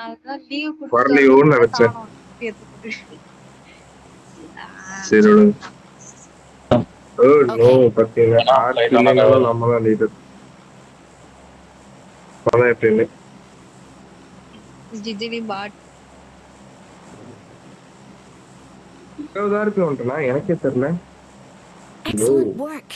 அதான் லீவ் வரலையோன்னு குடுத்துட்டு நினைச்சேன். காணோம். சரி விடுங்க. No Okay. பத்தீங்க இல்லைனாலும் நம்ம தான் லீடர். அதான் எப்பயுமே ஜிஜினி பாட். இருபதாயிரம் வந்துட்டா எனக்கே தெரியல. Excellent work.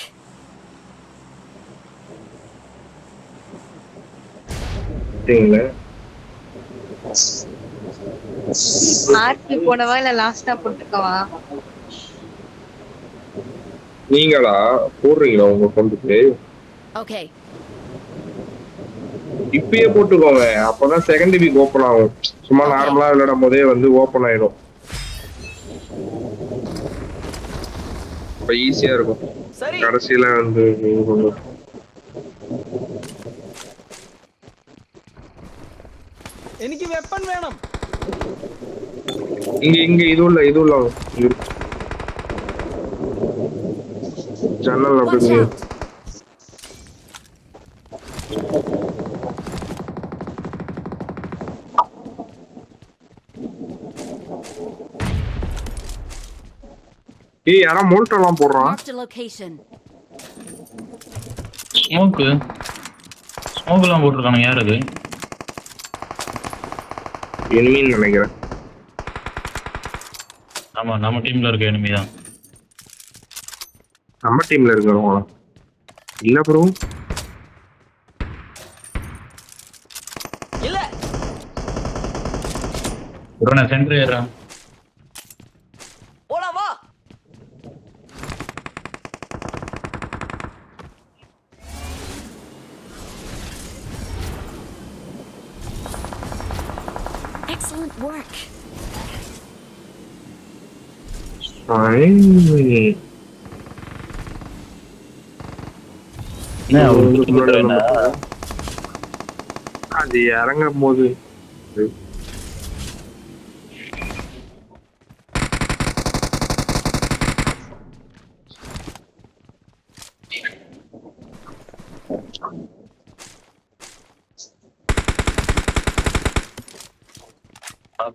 ஆர்பி போனவா இல்ல லாஸ்டா போட்டுக்கவா? நீங்களா போடுறீங்களா உங்க கொண்டுட்டு? Okay. இப்பயே போட்டுக்கோங்க, அப்பதான் செகண்ட் வீக் ஓபன் ஆகும். சும்மா Okay. நார்மலா விளையாடும் போதே வந்து ஓபன் ஆயிடும். இப்ப ஈஸியா இருக்கும். கடைசியில வந்து എനിക്ക് വെപ്പൺ വേണം. இங்க இதுல ஜன்னல் Watch அப்படி out. ஏய் யாரா மோல்ட்டெல்லாம் போடுறான். Marked a location. ஸ்மோக்லாம் போட்டுருக்கானுங்க. யார் அது? எனிமின்னு நினைக்கிறேன். ஆமா, நம்ம டீம்ல இருக்க எனிமி தான். நம்ம டீம்ல இருக்கிறவங்களா? இல்ல ப்ரோ. இல்ல. ப்ரோ நான் சென்டர் ஏறேன். போடா வா. Excellent work. அது இறங்கும் போது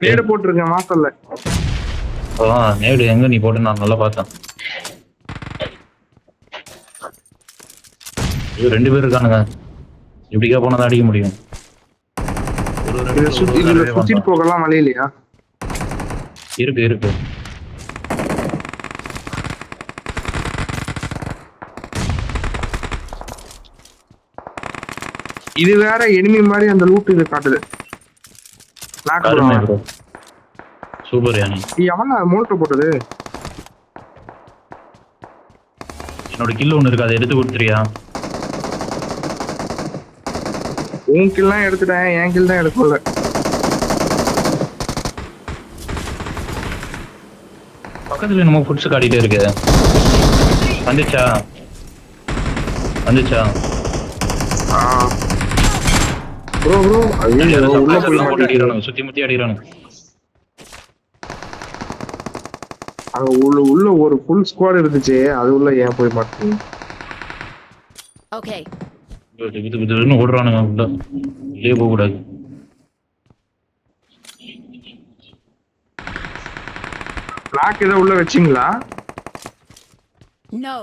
நேடு போட்டிருக்கேன் மாசல்ல. நேடு எங்க நீ போட்டு நான் நல்லா பார்த்தேன். இது 2 பேர் இருக்கானுங்க. இப்படிக்கா போனதான் அடிக்க முடியும். சுத்திட்டு போகலாம் வழி இல்லையா? இருக்கு. இது வேற எனிமி மாதிரி அந்த லூட் இது காட்டுது. சூப்பர் யானி. எவனா மோல்ட் போட்டது? என்னோட கில் ஒண்ணு இருக்கு, அதை எடுத்து கொடுத்துறியா? உன் கில்லாம் எடுத்துட்டேன், என் கில் தான் எடுக்கல. பக்கத்துல நம்ம ஃபுட்ஸ் காட்டிட்டே இருக்கு. வந்துச்சா? ப்ரோ ஐயோ உள்ள போய் மாட்டிடுறானு, சுத்தி முத்தி அடிறானு. அங்க உள்ள ஒரு ஃபுல் ஸ்குவாட் இருந்துச்சு, அது உள்ள ஏன் போய் மாட்டீங்க? Okay. இது ஓடுறானுங்க உள்ள. வெளியே போக கூடாது. பிளாக் ஏதோ உள்ள வெச்சீங்களா? No.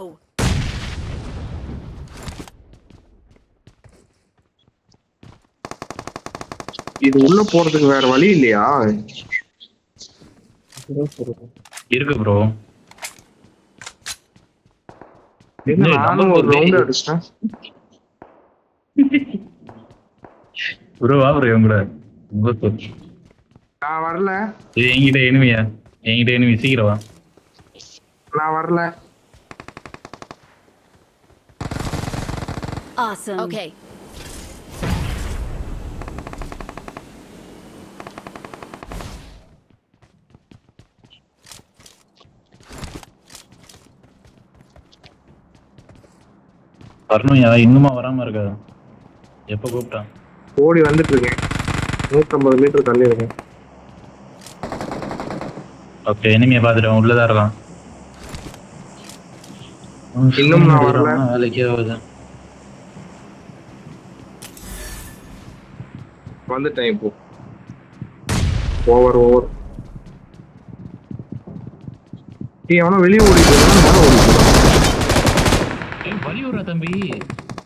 இது உள்ள போறதுக்கு வேற வழி இல்லையா? இருக்கு ப்ரோ. நானும் ஒரு ரவுண்ட் அடிச்சிட்டேன். ப்ரோ வா ப்ரோ என் கூட. நான் வரல. என்கிட்ட எனிமி சீக்கிரம் வா. நான் வரல. Awesome. Okay. வரணும்யா, இன்னுமா வராம இருக்கா? எப்ப கூப்பிட்டான்? ஓடி வந்துட்டு இருக்கேன். 150 மீட்டர் தள்ளி இருக்கேன். ஓகே, எனிமியை பார்த்துட்டேன். உள்ளதான் இருக்கான். இன்னும் நான் வரல. வேலைக்கே ஆகுது. வந்துட்டேன் இப்போ. ஓவர். அவனா வெளியே ஓடிட்டு மேல ஓடிட்டு வழி விடுற தம்பி.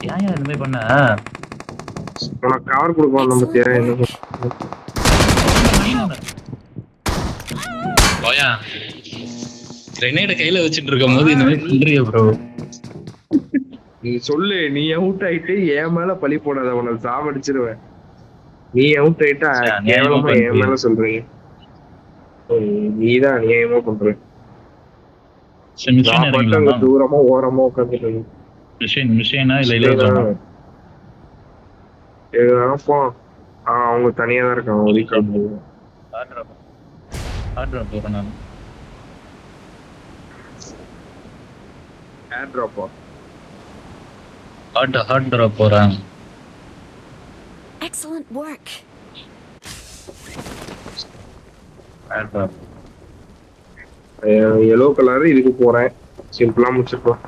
ஏன் இந்த மாதிரி பண்ண? உனக்கு கவர் கொடுப்பான் நம்ம தேவை என்ன போயா கிரெனேட கையில வச்சுட்டு இருக்கும் போது இந்த மாதிரி பண்றியா ப்ரோ? நீ சொல்லு, நீ அவுட் ஆயிட்டு என் மேல பழி போடாத, உன சாவடிச்சிருவேன். நீ அவுட் ஆயிட்டா கேவலமா என் மேல சொல்றீங்க. நீதான் அநியாயமா பண்ற. தூரமா ஓரமா உட்காந்துட்டு அவங்க தனியா தான் இருக்காங்க. Excellent work. yellow கலர் இதுக்கு போறேன். சிம்பிளா முடிச்சிடலாம்.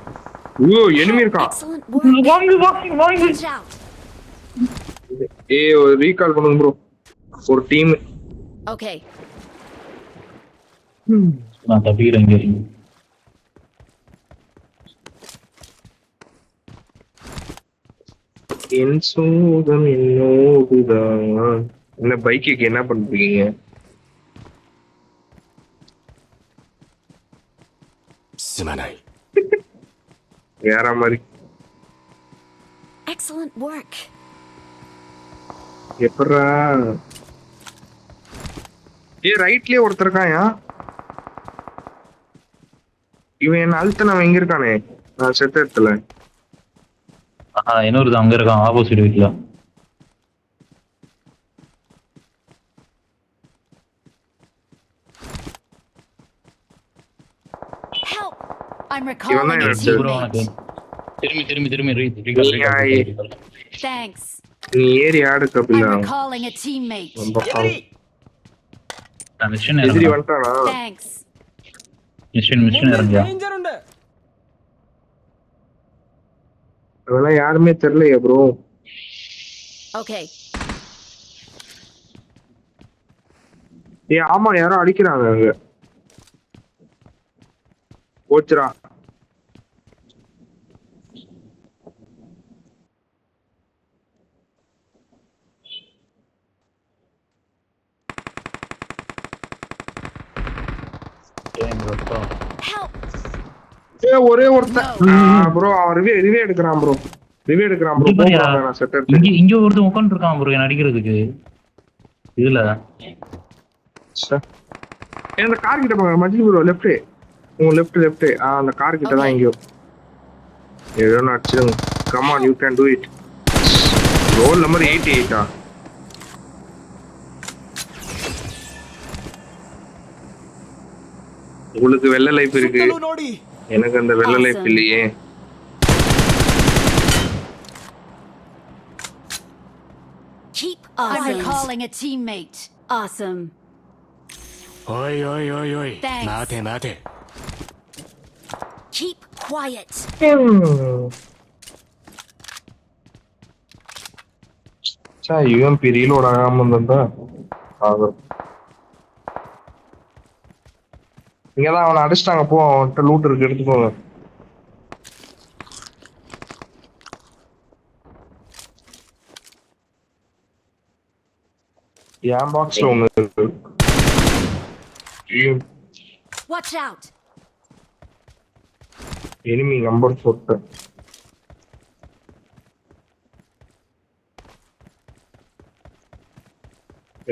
ஐயோ எனிமி இருக்கான். Excellent work. Watch out. ஒரு ரீகால் பண்ணுங்க ப்ரோ. ஒரு டீம். Okay. நான் தப்பிக்கிறேன் இங்க. என் சோகம் என்னோடுதான். என்ன பைக்குக்கு என்ன பண்றீங்க? சிமனாய் வேற மாதிரி. Excellent work. எப்பரா ரைட்லயே ஒருத்தர் இருக்காயா? இவன் என்ன அழுத்தன எங்க இருக்கானே? செத்த இடத்துல. இன்னொரு அங்க இருக்கான் ஆப்போசிட் வீட்ல. Help. I'm recalling a teammate. திரும்பி Thanks. நீ ஏறி ஆடு Kapila. I'm recalling a teammate. எதிரி வந்துட்டானா? Thanks. மிஷன் இறங்கியா? அதெல்லாம் யாருமே தெரியலையா ப்ரோ? Okay. ஆமா யாரோ அடிக்கிறாங்க அங்க. போச்சுடா. Help. ஒரே ஒருத்தன் ப்ரோ அவன் ரிவே எடுக்கறான் ப்ரோ. நான் செட்டப் இங்க ஒருத்தன் உட்கார்ந்து இருக்கான் ப்ரோ என்ன அடிக்கிறதுக்கு. இதுல இந்த கார் கிட்ட போங்க மஜிலி ப்ரோ. லெஃப்ட் அந்த கார் கிட்ட தான் எங்கயோ. ஏதோ அடிச்சிடுங்க. Come on you can do it. Roll number 88 உங்களுக்கு வெள்ள லைஃப் இருக்கு, எனக்கு அந்த வெள்ள லைஃப் இல்லையே. Keep awesome. I'm recalling a teammate. Awesome. Oi. Thanks. Mate. Keep quiet. UMP reload ஆகாம இருந்தா ஆகும். இங்கதான் அவனை அடிச்சிட்டாங்க. போ, அவன்கிட்ட லூட் இருக்கு, எடுத்துக்கோங்க. என் பாக்ஸ்ல ஒண்ணு இருக்கு. Watch out. Enemy number 4.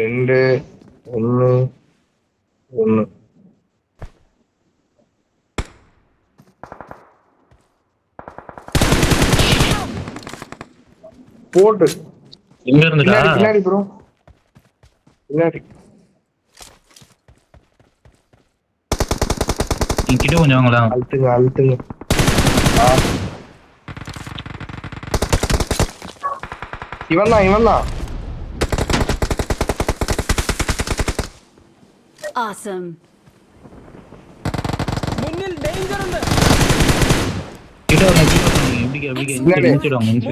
ரெண்டு 1 போட்டு எங்க இருந்துடா? பின்னாடி ப்ரோ, பின்னாடி. இங்கிட்ட கொஞ்சம் வாங்களா. அழுத்துங்க. இவன் தான். Awesome. முன்னில் டேஞ்சர் உண்டு.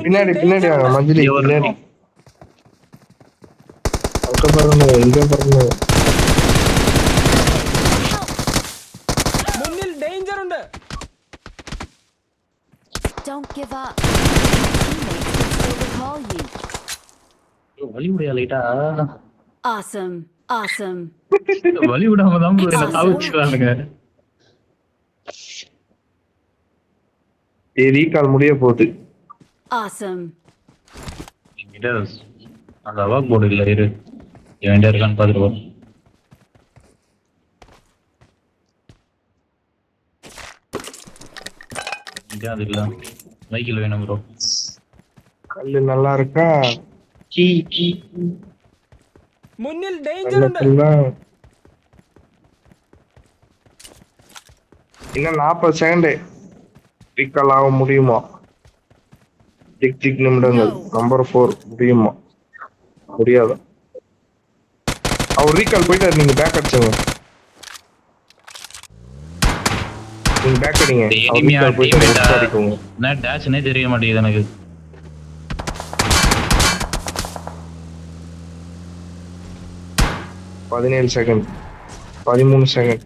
பின்னாடி மஞ்சளி பின்னாடி. அங்க பாருங்க இங்க பாருங்க. മുന്നിൽ ഡേഞ്ചർ ഉണ്ട്. Don't give up. Teammates will still recall you. வழி விடையா லைட்டா Awesome. Awesome. வழி விடாம தான் ப்ரோ என்ன சாவிச்சுறானுங்க. ரீகால் முடிய போகுது. Awesome. என்கிட்ட அந்த வாக் போர்டு இல்ல இரு என்கிட்ட இருக்கான்னு பாத்துருவோம். அது இல்ல மைக்கில் வேணும் ப்ரோ. கல்லு நல்லா இருக்கா? கீ கீ മുന്നിൽ ഡേഞ്ചർ ഉണ്ട്. இன்னும் 40 செகண்ட் ரீகால் ஆக முடியுமா? டிக் நிமிடங்கள். நம்பர் 4 முடியுமா? முடியாது. அவர் ரீகால் போயிட்டாரு. நீங்க பேக் அடிச்சுங்க. நீங்க பேக் அடிங்க. அவர் ரீகால் போயிட்டு அடிக்குங்க. நான் டாஷ்னே தெரிய மாட்டேங்குது எனக்கு. பதினேழு செகண்ட் 13 செகண்ட்.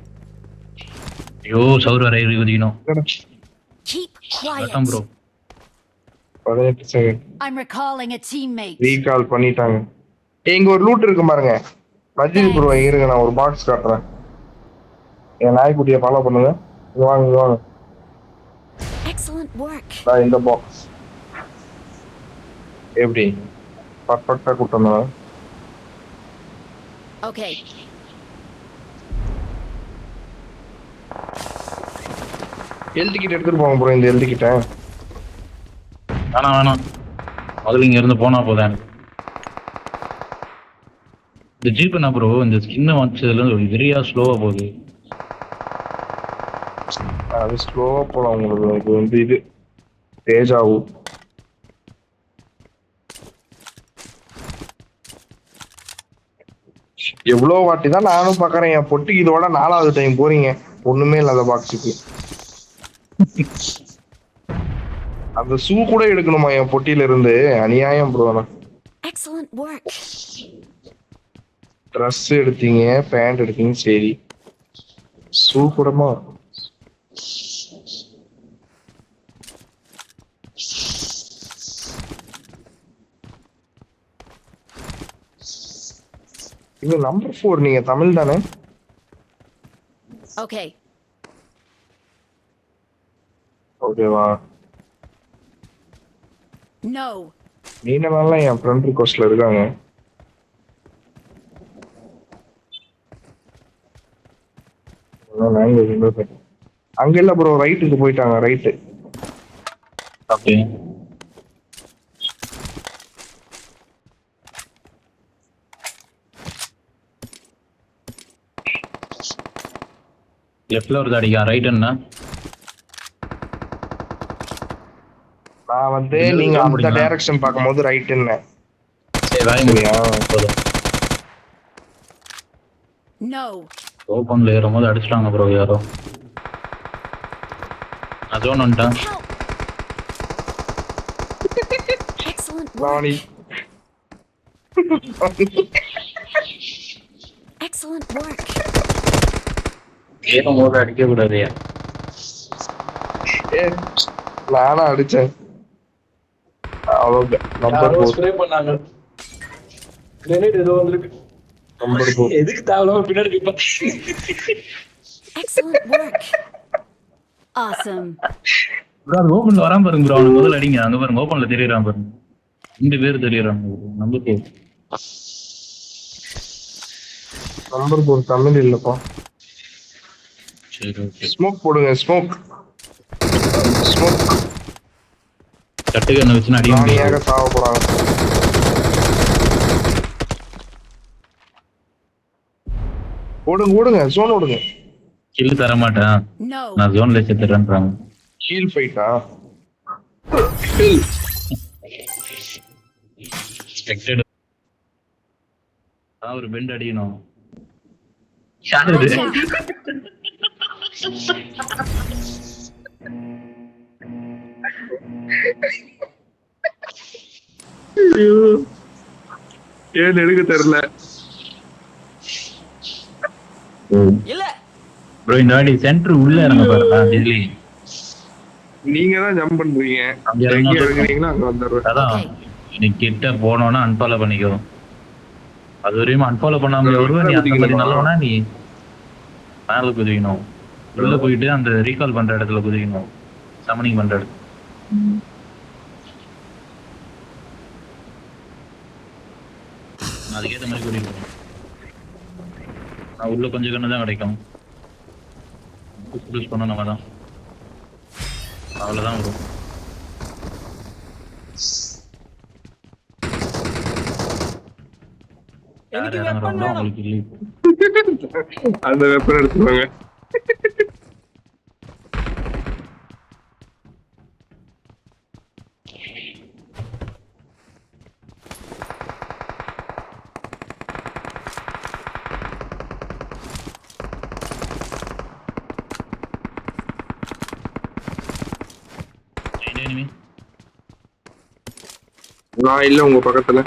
ஐயோ சவுர் வரை குதிக்கணும். Keep அதான் bro. quiet. 18 second. I'm recalling a teammate. Recall பண்ணிட்டாங்க. இங்க ஒரு லூட் இருக்கு பாருங்க. மஜித் ப்ரோ இருங்க, நான் ஒரு பாக்ஸ் காட்டுறேன். என் நாய்க்குட்டியை ஃபாலோ பண்ணுங்க. இங்க வாங்க இங்க வாங்க. Excellent work. நான் இந்த பாக்ஸ் எப்படி பர்ஃபெக்ட்டா கூட்டணும். Okay. ஹெல்த் கிட் எடுத்துட்டு போங்க ப்ரோ. இந்த ஹெல்த் கிட்ட வேணாம் முதல்ல இங்க இருந்து போனா போதும் எனக்கு. இந்த ஜீப் என்ன ப்ரோ இந்த ஸ்கின்னை வச்சதுல இருந்து வெரியா ஸ்லோவா போகுது. அது ஸ்லோவா போலாம் உங்களுக்கு. இது வந்து இது பேஜ் ஆகும். எவ்வளவு வாட்டி தான் நானும் பாக்குறேன். என் பொட்டிக்கு இதோட 4வது டைம் போறீங்க ஒண்ணுமே இல்லாத பாக்ஸுக்கு. அந்த ஷூ கூட எடுக்கணுமா என் பொட்டியில இருந்து? அநியாயம் ப்ரோ. Excellent work. ட்ரெஸ் எடுத்தீங்க, பேண்ட் எடுத்தீங்க, சரி. ஷூ கூடமா? இது நம்பர் 4. நீங்க தமிழ் தானே? Okay. ஓகேவா? No. நீனெல்லாம் என் ஃப்ரெண்ட் ரிக்வெஸ்ட்ல இருக்காங்க. அங்க இல்ல ப்ரோ, ரைட்டுக்கு போயிட்டாங்க. ரைட்டு. ஓகே லெஃப்ட்ல ஒரு அடிக்கா ரைட் என்ன? நான் வந்து நீங்க அந்த டைரக்ஷன் பார்க்கும்போது ரைட் என்ன? சரி வாய் முடியா போதும். No. ஓபன்ல ஏறும்போது அடிச்சிட்டாங்க ப்ரோ யாரோ. அஜோன் வந்துட்டான். Help. Excellent work. ராணி. Excellent work. ஏறும்போது அடிக்க கூடாது. நானா அடிச்சேன். அவங்க நம்பர் 4 ஸ்ப்ரே பண்ணாங்க. கிரேனேட் ஏதோ வந்திருக்கு. நம்பர் 4 எதுக்கு தேவலாம பின்னாடி போய் Excellent work. Awesome. ப்ரோ அது ஓபன்ல வராம பாருங்க ப்ரோ. அவனுக்கு முதல்ல அடிங்க. அங்க பாருங்க ஓபன்ல தெரியறான் பாருங்க. இந்த பேர் தெரியறாங்க நம்பர் 4. நம்பர் 4 தமிழ் இல்லப்பா. சரி ஓகே. ஸ்மோக் போடுங்க. ஸ்மோக் கட்டுக்கு என்ன வச்சு அடிக்க ராணியாக முடியாது. சாவ போறாங்க. ஓடுங்க ஜோன் ஓடுங்க. கில் தர மாட்டேன். No. நான் ஜோன்ல செத்துறேன்றாங்க. ஹீல் ஃபைட்டா? எக்ஸ்பெக்டட். ஒரு பெண்ட் அடிக்கணும். யாரு இது? ஏன் எடுக்க தெரியல. ப்ரோ இந்த வாட்டி சென்டர் உள்ள இறங்க பாருடா டெல்லி. நீங்க தான் ஜம்ப் பண்றீங்க. அங்க எங்க இறங்க இறங்குறீங்களோ அங்க வந்துடுறேன். அதான் Okay. நீ கிட்ட போனோன்னா அன்ஃபாலோ பண்ணிக்கோ. அது வரையும் அன்ஃபாலோ பண்ணாம வருவ. நீ அந்த மாதிரி நல்லவனா நீ மேல குதிக்கணும். உள்ள போயிட்டு அந்த ரீகால் பண்ற இடத்துல குதிக்கணும். சமனிங் பண்ற இடத்துல. அதுக்கேற்ற மாதிரி குதிக்கணும். உள்ள கொஞ்சம் கண்ணு தான் கிடைக்கும். புஷ் பண்ண நம்ம தான். அவ்வளோதான் வரும். யார் இறங்குறாங்களோ அவங்களுக்கு இல்லை. அந்த வெப்பன் எடுத்துருவாங்க. enemy. நான் இல்ல உங்க பக்கத்துல.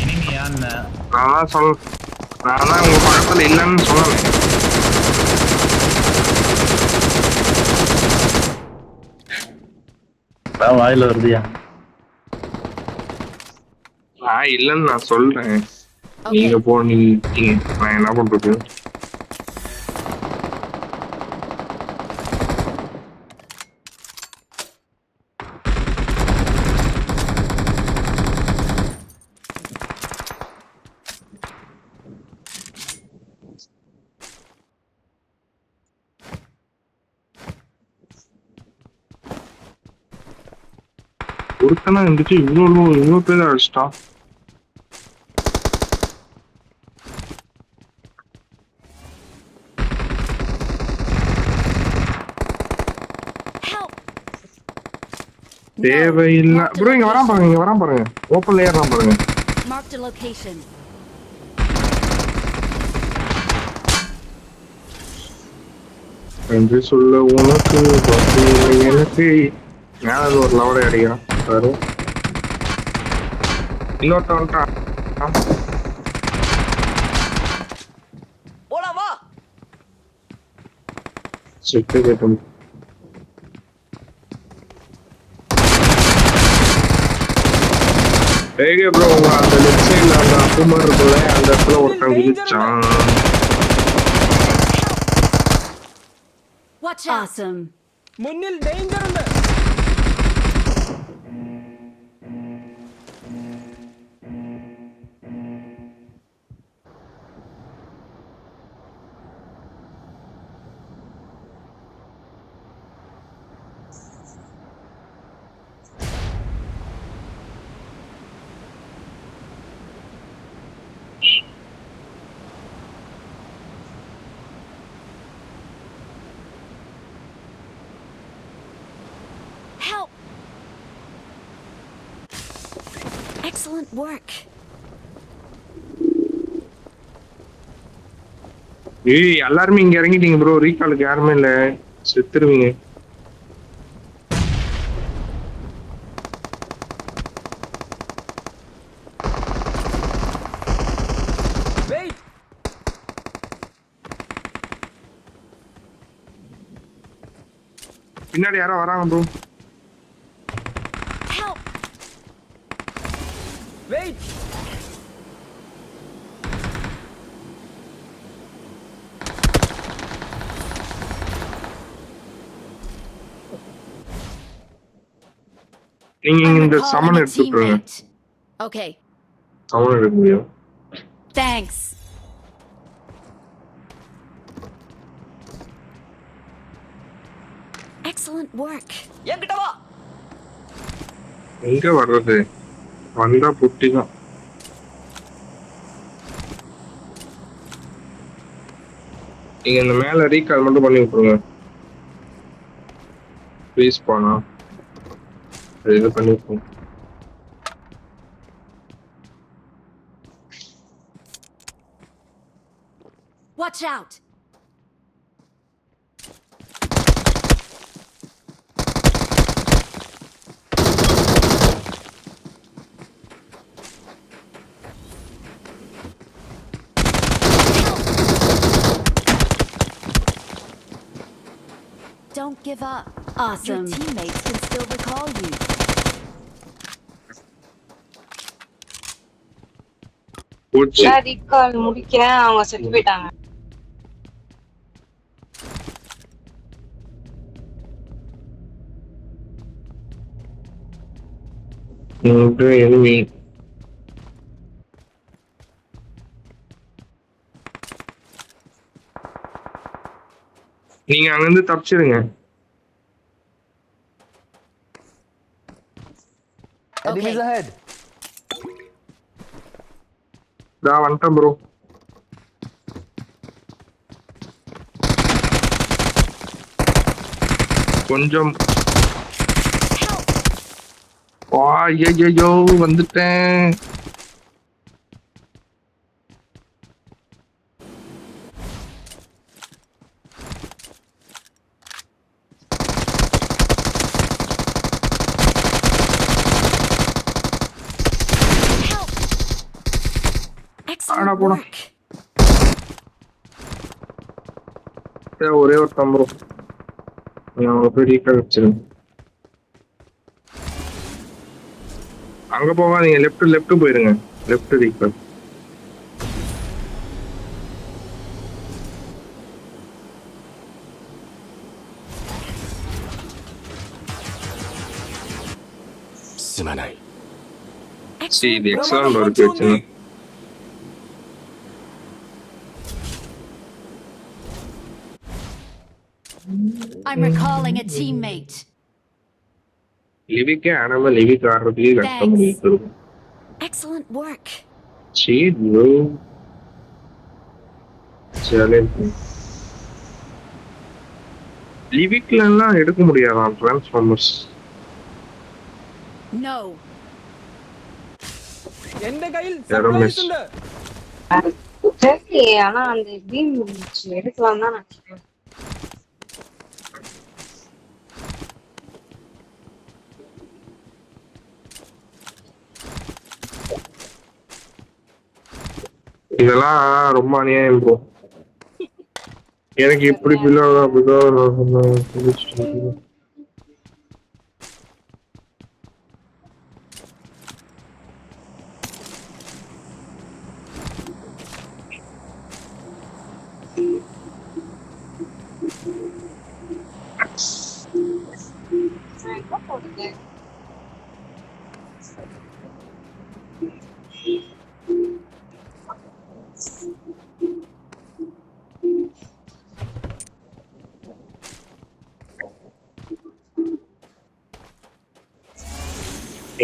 enemy யாருன்னா நான் தான் உங்க பக்கத்துல இல்லைன்னு சொன்னேன். வாயில வருதுயா. நான் இல்லைன்னு நான் சொல்றேன். நீங்க போனீங்க நான் என்ன பண்றது? ஒருத்தனா இருந்துச்சு இவ்வளோ பேர் அடிச்சிட்டான். தேவையில்லை ப்ரோ. இங்க வரான் பாருங்க ஓப்பன்ல ஏறான் பாருங்க. Marked a location. என்று சொல்ல உனக்கு எனக்கு மேல ஒரு லவரை அடிக்கிறான் பாரு. இன்னொருத்தான் செட்டு கேட்டும். ஏகே ப்ரோ அந்த லெஃப்ட் சைடுல அந்த அப்புமார் இருக்குல்ல அந்த இடத்துல ஒருத்தன் குதிச்சான். Watch out. Awesome. முன்னில் டேஞ்சர் ഉണ്ട്. Help. Excellent work. ஏய் எல்லாருமே இங்க இறங்கிட்டீங்க ப்ரோ. ரீகாலுக்கு யாருமே இல்ல, செத்துருவீங்க. வெயிட். பின்னாடி யாரோ வராங்க ப்ரோ. Help. வெயிட். நீங்க I'm இந்த recalling Saman a எடுத்துட்டுருங்க. teammate. Okay. சமன் எடுக்க முடியும். Thanks. Excellent work. என்கிட்ட வா. எங்க வர்றது? வந்தா புட்டிதான். நீங்க இந்த மேல ரீகால் மட்டும் பண்ணி விட்டுருங்க. ப்ளீஸ் போனா இது பண்ணி விட்டுருங்க. Watch out! Don't give up. Awesome. Your teammates can still recall you. போச்சு. ரீகால் முடிக்கிறேன், அவங்க செத்து போயிட்டாங்க. enemy. நீங்க அங்கிருந்து தப்பிச்சிருங்க. Enemies ahead. டா வந்துட்டேன் ப்ரோ. கொஞ்சம் ஐயோ வந்துட்டேன். Excellent போடா. work. ஒரே ஒரு தம்பரம் போய் ரீகால் வச்சிருங்க. அங்க போகாதீங்க, லெஃப்ட் போயிருங்க. Left recall。 See the excellent work வச்சுங்க. I'm recalling a teammate. லிவிக்கே ஆனாம லிவிக் ஆடுறதுக்கே கஷ்டம் இருக்கும். Excellent work. சரி ப்ரோ. லிவிக்ல எல்லாம் எடுக்க முடியாதான் டிரான்ஸ்ஃபார்மர்ஸ். No. எந்த கையில் சர்ப்ரைஸ் ഉണ്ട്. சரி, ஆனா அந்த பீம் முடிச்சு எடுக்கலாம் தான் நினைக்கிறேன். இதெல்லாம் ரொம்ப அநியாயம் ப்ரோ. எனக்கு இப்படி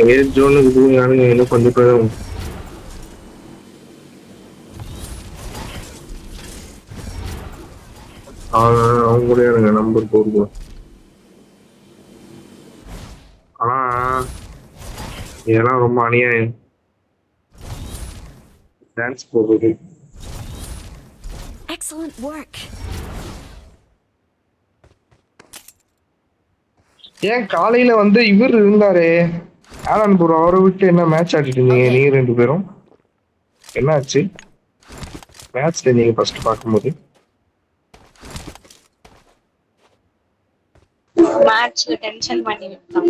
எங்கேயும் ஜோனுக்கு போய் என்ன பண்ணிட்டு அவங்க கூட எனக்கு நம்பர் போடுவோம். ஆனா இதெல்லாம் ரொம்ப அநியாயம். டான்ஸ் போகுது. Excellent work. ஏன் காலையில வந்து இவர் இருந்தாரு ஆலன் ப்ரோ, அவரை விட்டு என்ன மேட்ச் ஆடிட்டு இருந்தீங்க நீங்க ரெண்டு பேரும்? என்னாச்சு மேட்ச்ல நீங்க ஃபர்ஸ்ட் பார்க்கும்போது? மேட்ச்ல டென்ஷன் பண்ணி விட்டான்.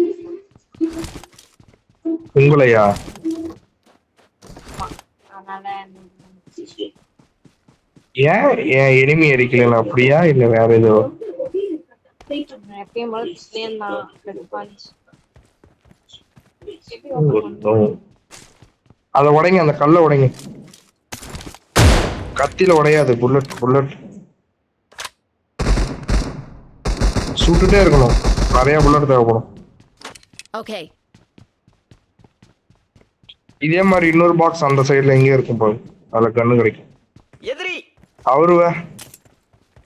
உங்களையா? அதனால ஏன் ஏன் எனிமி அடிக்கல அப்படியா இல்ல வேற ஏதோ? எப்பயும் போல பிஸ்லேன் தான் கடுப்பாச்சு. அத உடைங்க, அந்த கல்ல உடைங்க. கத்தில உடையாது, புல்லட் சுட்டுட்டே இருக்கணும். நிறைய புல்லட் தேவைப்படும். Okay. இதே மாதிரி இன்னொரு பாக்ஸ் அந்த சைடுல எங்கேயும் இருக்கும் போது அதுல கண்ணு கிடைக்கும். எதிரி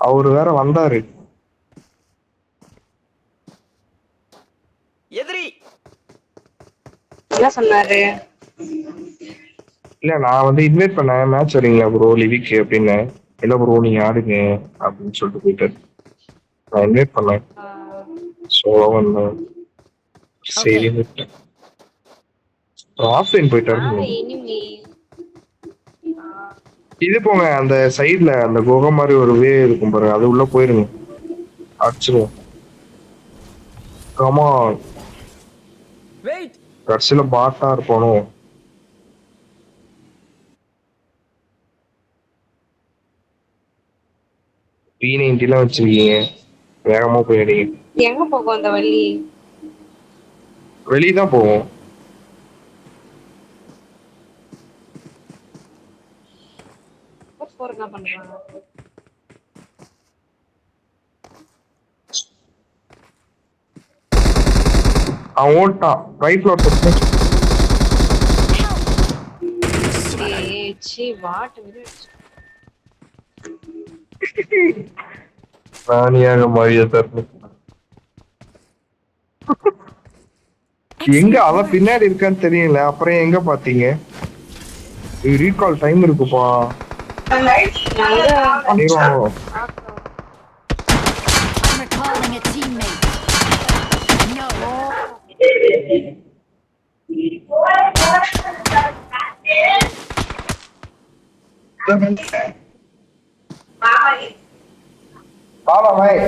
அவரு வேற வந்தாரு. எதிரி என்ன சொன்னாரு? இல்ல நான் வந்து இன்வைட் பண்ணேன் மேட்ச் வரீங்களா ப்ரோ லிவிக் அப்படின்னு. இல்ல ப்ரோ நீங்க ஆடுங்க அப்படின்னு சொல்லிட்டு போயிட்டாரு. நான் இன்வைட் பண்ணேன். ஸோ வந்தேன். சரி விட்டேன். ஆஃப்லைன் போயிட்டாரு. இனிமே இது போங்க அந்த சைடுல அந்த குகை மாதிரி ஒரு வே இருக்கும் பாருங்க, அது உள்ள போயிருங்க, அடிச்சிருவோம். Comma Wait. கடைசியில பாட்டா இருப்பானோ. P90 வச்சிருக்கீங்க, வேகமா போயிடுங்க. எங்க போகும் அந்த வழி? வெளியதான் போவோம். என்ன பண்றாங்க? அவன் ஓட்டான் ரைட்ல ஒரு வாட் ராணியாக மாறிய தருணம். எங்க அவ பின்னாடி இருக்கான்னு தெரியல, அப்புறம் எங்க பாத்தீங்க? ரீகால் டைம் இருக்குப்பா. பண்ணிடுவாங்க. I'm recalling a teammate. No. Baba bye.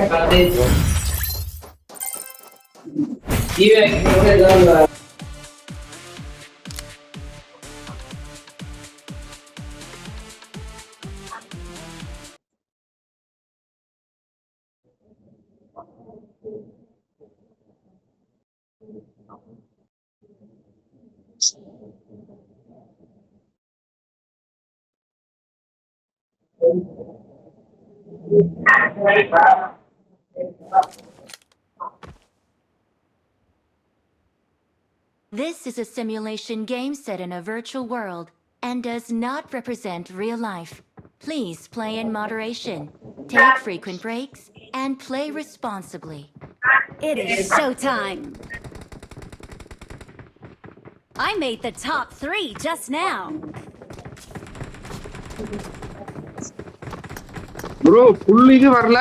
This is a simulation game set in a virtual world and does not represent real life. Please play in moderation, take frequent breaks, and play responsibly. It is showtime! I made the top 3 just now. Bro புல் இது வரல.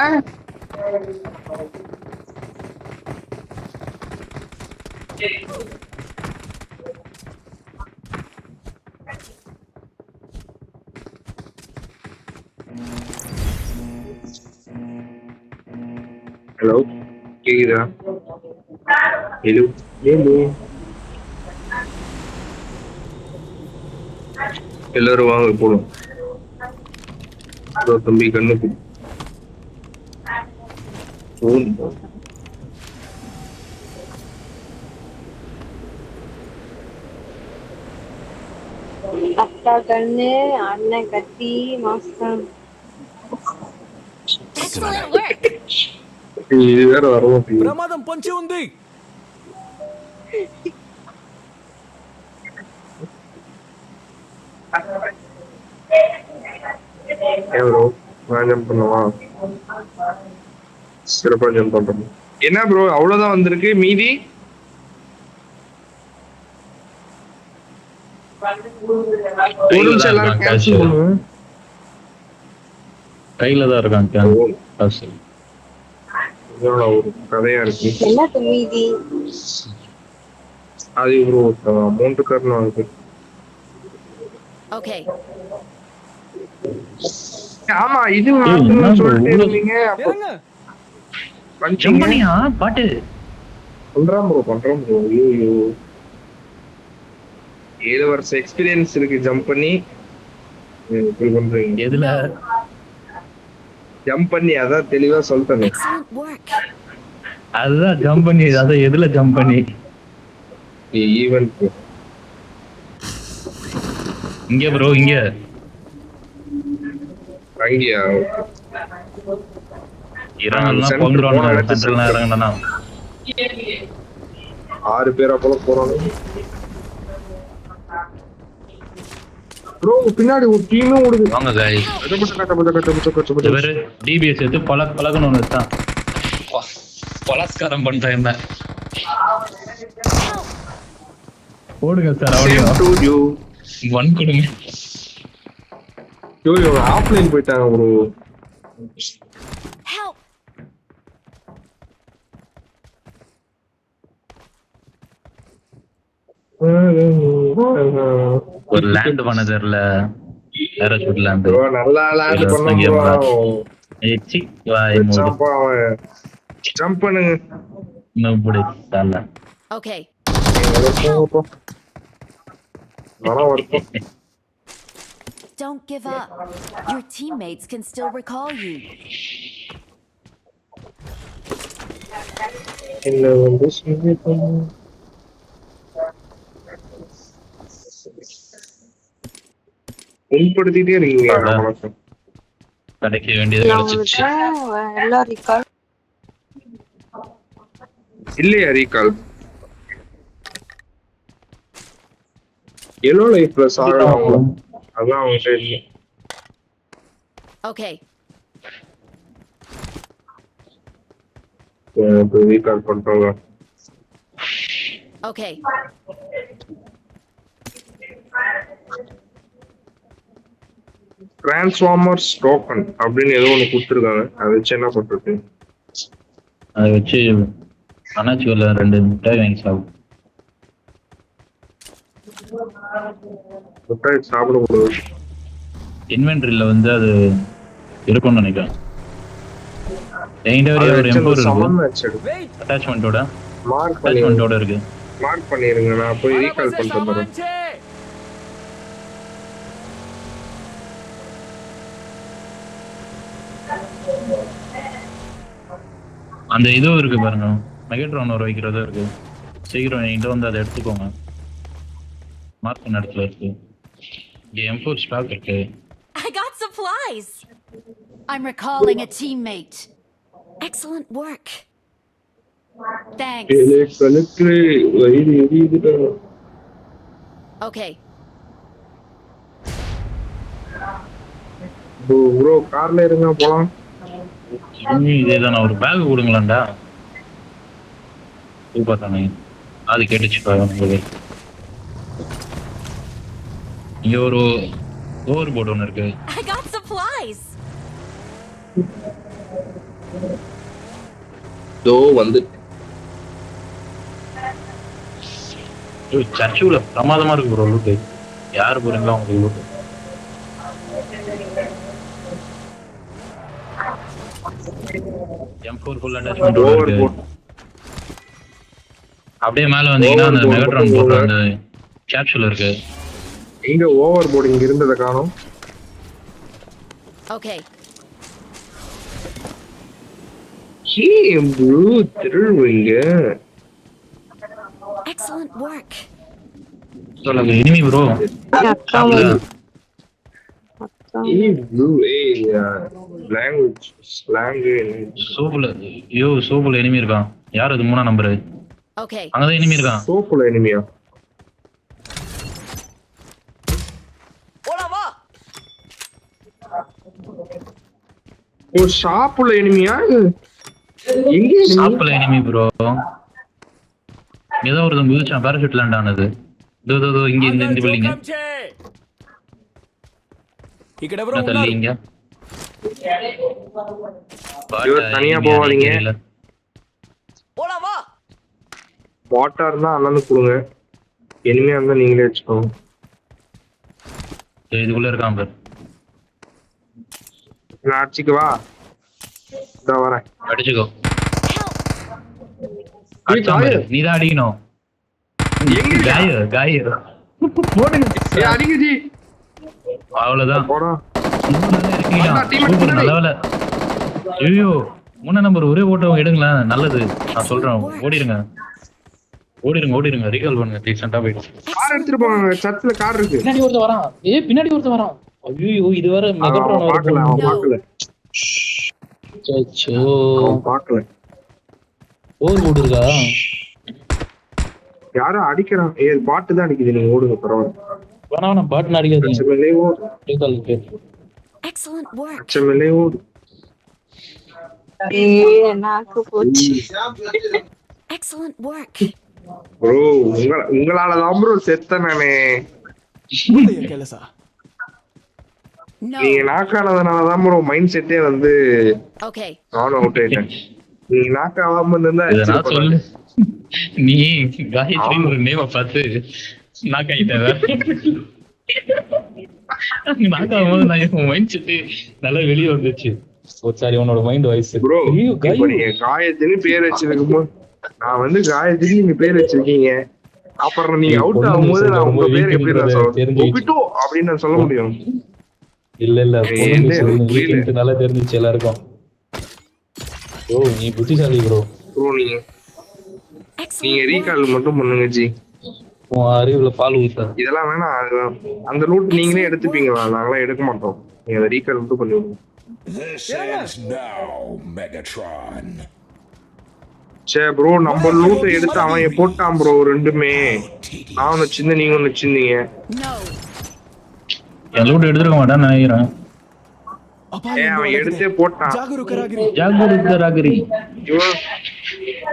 Hello கேக்குதா? Hello hello எல்லாரும் வாங்க போலாம். தம்பி கண்ணுக்கு அப்பா கண்ணு, அண்ணன் கத்தி, மாஸ்டர். Excellent work! இது வேற வரவும் ప్రమాదం పొంచి ఉంది. ப்ரோ நான் ஜம்ப் பண்ணுவா? சிறப்பா ஜம்ப் பண்றோம். என்ன ப்ரோ அவ்வளவுதான் வந்திருக்கு, மீதி ஒரு நிமிஷம் எல்லாரும் கேன்சல் பண்ணுவோம். கையில தான் இருக்கான் ஒரு கதையா இருக்கு. என்ன மீதி? அது ப்ரோ அமௌண்ட் காரணம் இருக்கு. Okay. ஆமா இது மாத்தணும்னு சொல்லிட்டு இருந்தீங்க. அப்ப இறங்க. பஞ்சம் பண்ணியா பாட்டு பண்றோம் ப்ரோ. ஐயோ 7 வருஷம் எக்ஸ்பீரியன்ஸ் இருக்கு ஜம்ப் பண்ணி. இப்படி பண்றீங்க எதுல ஜம்ப் பண்ணி? அதான் தெளிவா சொல்லிட்டேன். Excellent work. அதுதான் ஜம்ப் பண்ணி, அதான் எதுல ஜம்ப் பண்ணி? ஈவென்ட் இங்க ப்ரோ, இங்க அங்கயா இறங்கலாம் போங்கறோம். சென்ட்ரல்ல இறங்கணும்னா 6 பேரா போல போறோம் ப்ரோ. பின்னாடி ஒரு டீமே ஓடுது. வாங்க गाइस. இவரு டிபிஎஸ் எடுத்து பலகணும் வச்சான். பலஸ்காரம் பண்ணிட்டேன் என்ன. போடுங்க சார், ஆடியோ 1 கொடுங்க. இவங்க ஆஃப்லைன் போயிட்டாங்க ப்ரோ. Help! ஒரு லேண்ட் பண்ண தெரியல, பேராசூட் லேண்ட். ப்ரோ நல்லா லேண்ட் பண்ணோம் ப்ரோ. ஏச்சி வாய் மூடு. ஜம்ப் பண்ணுங்க. நோபடி தல. Okay. Don't give up. Your teammates can still recall you. உள்படுத்திட்டே இருக்கீங்க. கிடைக்க வேண்டியது கிடைச்சிச்சு. எல்லாம் recall இல்லையா ரீகால்? எல்லோ லைஃப்ல சாகுறாங்க. அதான் அவங்க சைடுல. Okay. ரீகால் பண்றாங்க. Okay. டிரான்ஸ்ஃபார்மர்ஸ் டோக்கன் அப்படின்னு ஏதோ ஒன்று கொடுத்துருக்காங்க. அதை வச்சு என்ன பண்றது? அதை வச்சு அண்ணாச்சி உள்ள 2 மிட்டாய் வாங்கி சாப்பிடும். மிட்டாய் சாப்பிடக்கூடாது. இன்வென்ட்ரியில வந்து அது இருக்கும்னு நினைக்கிறேன். என்கிட்ட ஒரு M4 இருக்கு. அட்டாச்மெண்டோட இருக்கு. மார்க் பண்ணிருங்க. நான் போய் ரீகால் பண்ணிட்டு வரேன். அந்த இதுவும் இருக்கு பாருங்க, மெகாட்ரான் ஒரு வைக்கிறதும் இருக்கு. சீக்கிரம் என்கிட்ட வந்து அதை எடுத்துக்கோங்க. மார்க் பண்ண இடத்துல இருக்கு. M4 ஸ்டாக் இருக்கு. I got supplies. I'm recalling a teammate. Excellent work. Thanks. Okay. Bro கார்ல இருங்க போலாம். இதேதான் ஒரு பேக் கொடுங்களாண்டா. பார்த்தானே அது கேட்டுச்சு. இங்க ஒரு ஓவர் போர்டு ஒன்று இருக்கு. I got supplies. தோ வந்து சர்ச்சுல பிரமாதமா இருக்கு ப்ரோ. லூட்டு யாரு போறீங்களா உங்களுக்கு லூட்டு? M4 ஃபுல் அட்டாச்மெண்ட் இருக்கு. அப்படியே மேல வந்தீங்கன்னா அந்த மெகாட்ரான் போடுற அந்த கேப்சூல் இருக்கு. இங்க ஓவர் போர்டு இங்க இருந்தத காணோம். Okay. ப்ரோ திருவீங்க. Excellent work. சொல்லுங்க எனிமி ப்ரோ. சோபுல எனிமி இருக்கான். யார் அது? 3ஆம் நம்பர். Okay. அங்கதான் எனிமி இருக்கான். சோப்புல எனிமியா? ஓ ஷாப்புல எனிமியா? எங்க ஷாப்புல எனிமி ப்ரோ. ஏதோ ஒருத்தன் குதிச்சான், பாராசூட் லேண்ட் ஆனது. இதோ இங்க இந்த பில்டிங். ఇక్కడ ఎవరో தள்ளி ఉన్నారు. இங்க தனியா போவாதீங்க. போலாமா? வாட்டா இருந்தா அண்ணனுக்கு கொடுங்க. எனிமியா இருந்தா நீங்களே வச்சுக்கோங்க. இதுக்குள்ள இருக்கான் பாரு. நான் அடிச்சுக்கவா? இதோ வரேன். அடிச்சுக்கோ. நீதான் அடிக்கணும். காய அடிங்க ஜி. அவ்வளவுதான். போடா. நல்ல. ஐயோ 3ஆம் நம்பர் ஒரே ஓட்டம் எடுங்களேன். நல்லது, நான் சொல்றேன். ஓடிடுங்க. ரீகால் பண்ணுங்க. டீசெண்டா போயிடுச்சு. கார் எடுத்துட்டு போங்க. சர்ச்ல கார் இருக்கு. பின்னாடி ஒருத்தன் வரான். ஐயோ இது வர மெகாட்ரான் பார்க்கல. அச்சோ பார்க்கல. ஓவர் போர்டு இருக்கா? யாரோ அடிக்கிறான். பாட்டு தான் அடிக்குது. நீங்க ஓடுங்க பரவாயில்ல. வேணா பாட்டு அடிக்காதீங்க. Excellent work. நாக்கு போச்சு. Excellent work. ப்ரோ உங்களால தான் ப்ரோ செத்த நானே. உதய கேலசா. No. நீங்க நாக் ஆனதுனாலதான் ப்ரோ மைண்ட் செட்டே வந்து Okay. நானும் அவுட் ஆயிட்டேன். நீங்க நாக் ஆகாம இருந்தா இதை நான் சொல்லு. நீ ஆமா. காயத்ரின்னு ஒரு நேம பார்த்து நாக் ஆயிட்டேன். நாக் ஆகும்போது நான் என் மைண்ட் செட்டு நல்லா வெளியே வந்துச்சு. ஓ சாரி, உன்னோட மைண்ட் வாய்ஸ். ப்ரோ இப்ப நீங்க காயத்ரின்னு பேர் வச்சிருக்கும் போது நான் வந்து காயத்ரி நீங்க பேர் வச்சிருக்கீங்க. அப்புறம் நீங்க அவுட் ஆகும்போது நான் உங்க பேர் எப்படி நான் சொல்றேன் ஒபிட்டோ அப்படின்னு நான் சொல்ல முடியும். இல்ல இல்ல, எனக்கு புரியல. நல்லா தெரிஞ்சிச்சு எல்லாருக்கும். ப்ரோ நீ புத்திசாலி ப்ரோ. ப்ரோ நீங்க Excellent work. ரீகால் மட்டும் பண்ணுங்க ஜி. உன் அறிவுல பால் ஊத்த. இதெல்லாம் வேணாம். அந்த லூட் நீங்களே எடுத்துப்பீங்களா? நாங்களாம் எடுக்க மாட்டோம். நீங்க அதை ரீகால் மட்டும் பண்ணுவீங்க. This ends now, Megatron. Say bro நம்ம லூட் எடுத்து அவன் போட்டான் ப்ரோ ரெண்டுமே. நான் ஒன்னு சின்ன நீங்க ஒன்னு சின்னீங்க. No. என் லூட் எடுத்துருக்க மாட்டான்னு நினைக்கிறேன். அவன் எடுத்தே போட்டான். ஜாகுருக்கராகிரி.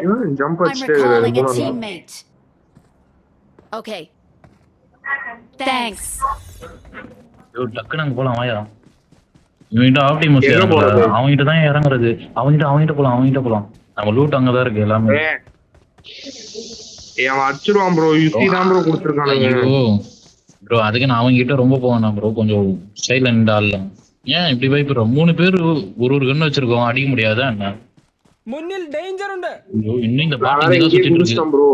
இவன் ஜம்ப் I'm அடிச்சுட்டு recalling a போனான். teammate. Okay. Thanks. ஐயோ டக்குன்னு அங்க போலாம் வாயா. இவன்கிட்ட ஆப்டிமஸ் எங்க இறங்கல. போறது? அவன்கிட்ட தான் இறங்குறது. அவன்கிட்ட போலாம். நம்ம லூட் அங்கதான் இருக்கு எல்லாமே. அவன் அடிச்சிருவான் ப்ரோ. யுத்தி தான் ப்ரோ கொடுத்துருக்கானுங்க. ஐயோ ப்ரோ, அதுக்கு நான் அவன்கிட்ட ரொம்ப போவேனா ப்ரோ. கொஞ்சம் சைலண்ட் ஆடலாம். ஏன் இப்படி பயப்படுறோம்? 3 பேர் ஒரு கண்ணு வச்சிருக்கோம், அடிக்க முடியாதா என்ன? முன்னில் டேஞ்சர் உண்டு. ஐயோ இன்னும் இந்த நான் பாட்டு வேற இங்கதான் இங்கே சுத்திட்டு இருக்கு. குடிச்சிட்டேன் ப்ரோ.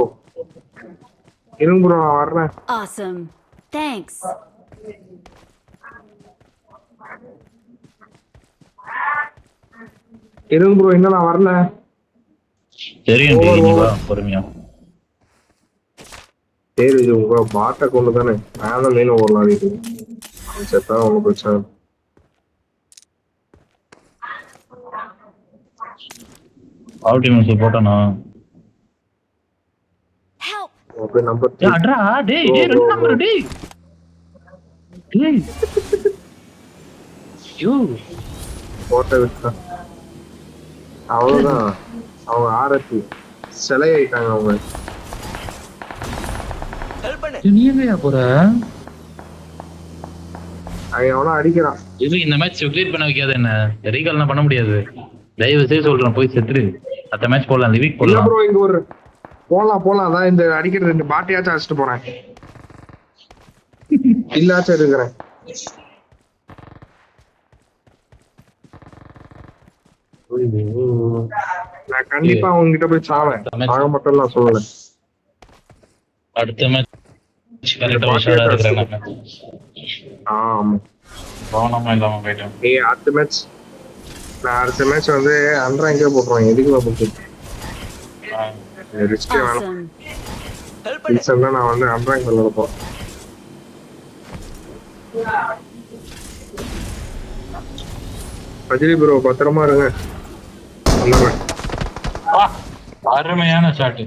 இருங்க ப்ரோ நான் வர்றேன். Awesome. Thanks. இருங்க ப்ரோ இன்னும் நான் வரல. தெரியும் டேய், நீ வா பொறுமையா. சரி இது உங்க பாட்டை கொண்டு தானே நான் தான் மெயின் ஓவரில் ஆடிட்டு செத்தா உங்க பிரச்சனை. ஆப்டிமஸ் போட்டானா? Help. அப்படியே நம்பர் ஏய் அட்ரா டேய் ரெண்டு நம்பர் டேய். ஐயோ போட்டோ விட்டா அவ்வளவுதான். அவங்க ஆரத்தி சிலை ஆயிட்டாங்க அவங்க. ஹெல்ப் பண்ணு. நீ எங்கயா போற? அவன் எவனா அடிக்கிறான். இது இந்த மேட்ச் கிளியர் பண்ண வைக்காத என்ன? ரீகால்லாம் பண்ண முடியாது. தயவு செய்து சொல்றேன், போய் செத்துரு. அடுத்த மேட்ச் போடலாம், லிவிக் இல்ல போடலாம். ப்ரோ இங்க ஒரு போலாம் அதான் இந்த அடிக்கிற 2 பாட்டியாச்சும் அடிச்சுட்டு போறேன். இல்லாச்சும் இருக்கிறேன். நான் கண்டிப்பா அவங்க கிட்ட போய் சாவேன். சாக மட்டும் நான் சொல்லல. அடுத்த மேட்ச் கரெக்டா உஷாரா இருக்கிறேன் நான். ஆமா கவனமா இல்லாம போயிட்டேன். அடுத்த மேட்ச் வந்து அன்றாங்கே போட்டுருவாங்க. எதுக்கு போட்டு ரிஸ்கே வேணும். Awesome. ஹெல்ப் பண்ணு. ரீசெண்டா நான் வந்து அன்றாங்க விளையாடப்போம். அஜய் ப்ரோ பத்திரமா இருங்க. வந்துடுறேன். அருமையான ஷாட்.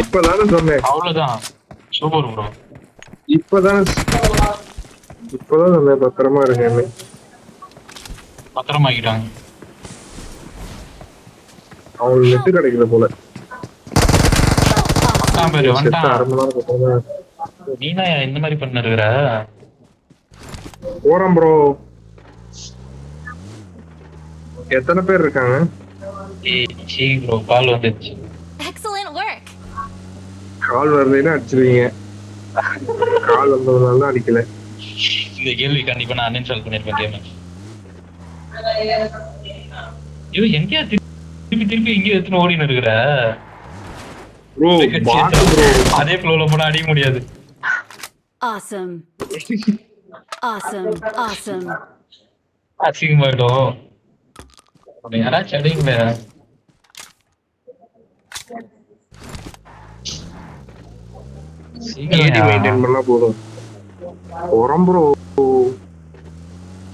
இப்பதானே சொன்னேன். அவ்வளவுதான். Super bro. இப்பதான் சொன்னேன் பத்திரமா இருக்கேன்னு. பத்திரமாக்கிட்டாங்க. அவங்களுக்கு நெட்டு கிடைக்கல போல. வந்துட்டான் பாரு, செத்த வந்துட்டான். 1/2 மணி நேரம் பத்திரமா நீனா இந்த மாதிரி பண்ணிருக்கிற? போறோம் ப்ரோ. எத்தனை பேர் இருக்காங்க? சீ ப்ரோ, கால் வந்துச்சு. Excellent work. கால் வருதுன்னா அடிச்சிருவீங்க. கால் வந்ததுனால தான் அடிக்கல. இந்த கேள்வி கண்டிப்பா நான் அன்இன்ஸ்டால் பண்ணிருப்பேன் கேம். ஐயோ எங்கயா திருப்பி இங்க எடுத்துன்னு ஓடின்னு இருக்கிற? ப்ரோ பாட்டு ப்ரோ. அதே ஃப்ளோல போனா அடிக்க முடியாது. Awesome. Awesome. அசிங்கமாயிடும். உன்னை யாராச்சும் அடிங்களே. ஏடி மெயின்டைன் பண்ணா போதும். போறோம் ப்ரோ.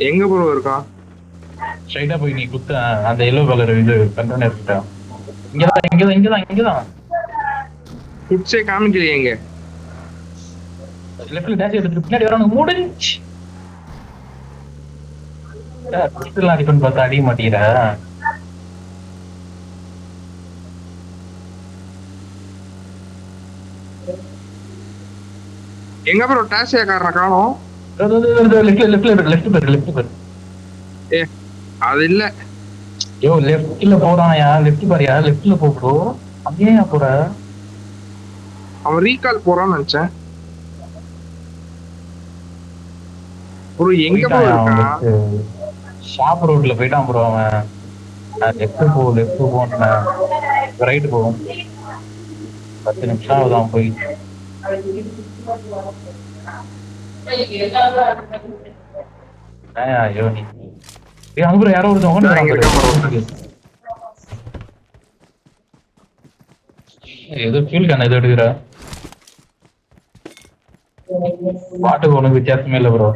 எங்க ப்ரோ இருக்கான்? ஸ்ட்ரைட்டா போய் நீ குத்த அந்த எல்லோ கலர் இது கண்டெய்னர் கிட்ட. இங்கதான். குட்ஸே காமிக்கலையே எங்க? லெஃப்ட்ல டேஷ் எடுத்து பின்னாடி வரானுங்க. முடிஞ்சு. குட்ஸ்லாம் அடிப்பன்னு பார்த்தா அடிக்க மாட்டேங்கிற. எங்க ப்ரோ டாசியா காரனை காணோம். லெஃப்ட் பேர் ஏ அது இல்ல. யோ லெஃப்ட்ல போறான்யா, லெஃப்ட் பாரியா, லெஃப்ட்ல போ ப்ரோ. அங்கேயா போற? அவன் ரீகால் போறான்னு நினைச்சேன் ப்ரோ. எங்க ப்ரோ இருக்கான்? ஷாப் ரோட்ல போயிட்டான் ப்ரோ அவன். லெஃப்ட் போன ரைட் போகும். 10 நிமிஷம் ஆகுது அவன் போய். ஐயோ நீ அங்க ப்ரோ யாரோ ஒருத்தவங்க ஏதோ ஃபீல் கான ஏதோ எடுக்கிற பாட்டுக்கு ஒன்றும் வித்தியாசமே இல்லை ப்ரோ.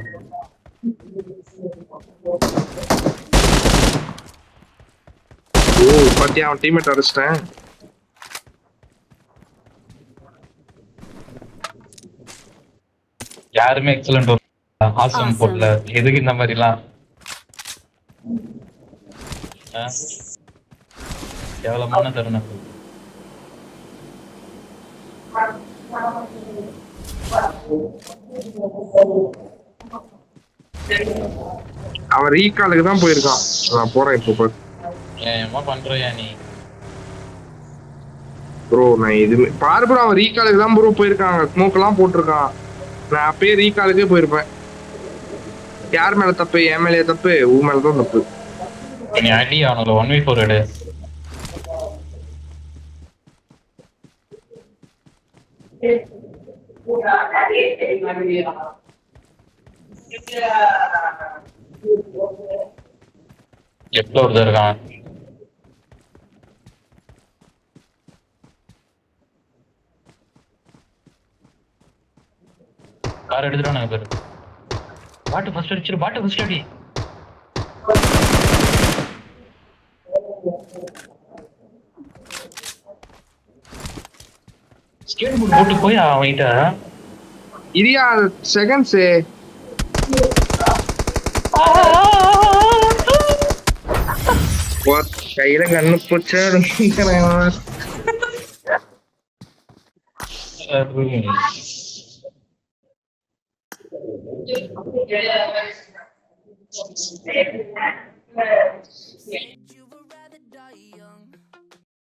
ஓ பாத்தியா அவன் டீம்மேட் அடிச்சிட்டேன். யாருமே எக்ஸலண்ட் ஆசம் போடல. எதுக்கு இந்த மாதிரிலாம் கேவலமான தருணம். அவன் ரீகாலுக்கு தான் போயிருக்கான். நான் போறேன் இப்போ. ஏமா பண்றியா நீ ப்ரோ? நான் எதுவுமே பாரு ப்ரோ, அவன் ரீகாலுக்கு தான் ப்ரோ போயிருக்காங்க. ஸ்மோக் எல்லாம் போட்டிருக்கான். நான் அப்பயே ரீகாலுக்கே போயிருப்பேன். யார் மேல தப்பு? என் மேலே தப்பு? ஊ மேலதான் தப்பு. நீ அடி அவனுக்கு 1v4 எடு. லெஃப்ட்ல ஒருத்தர் இருக்கான். கார் எடுத்துட்டானுங்க பேரு. பாட்டு ஃபர்ஸ்ட் அடிச்சிரு, பாட்டு ஃபர்ஸ்ட் அடி. ஸ்கேட் போர்டு போட்டு போய் அவன்கிட்ட இரியா செகண்ட்ஸ் கையில கண்ணு போச்சு. Get you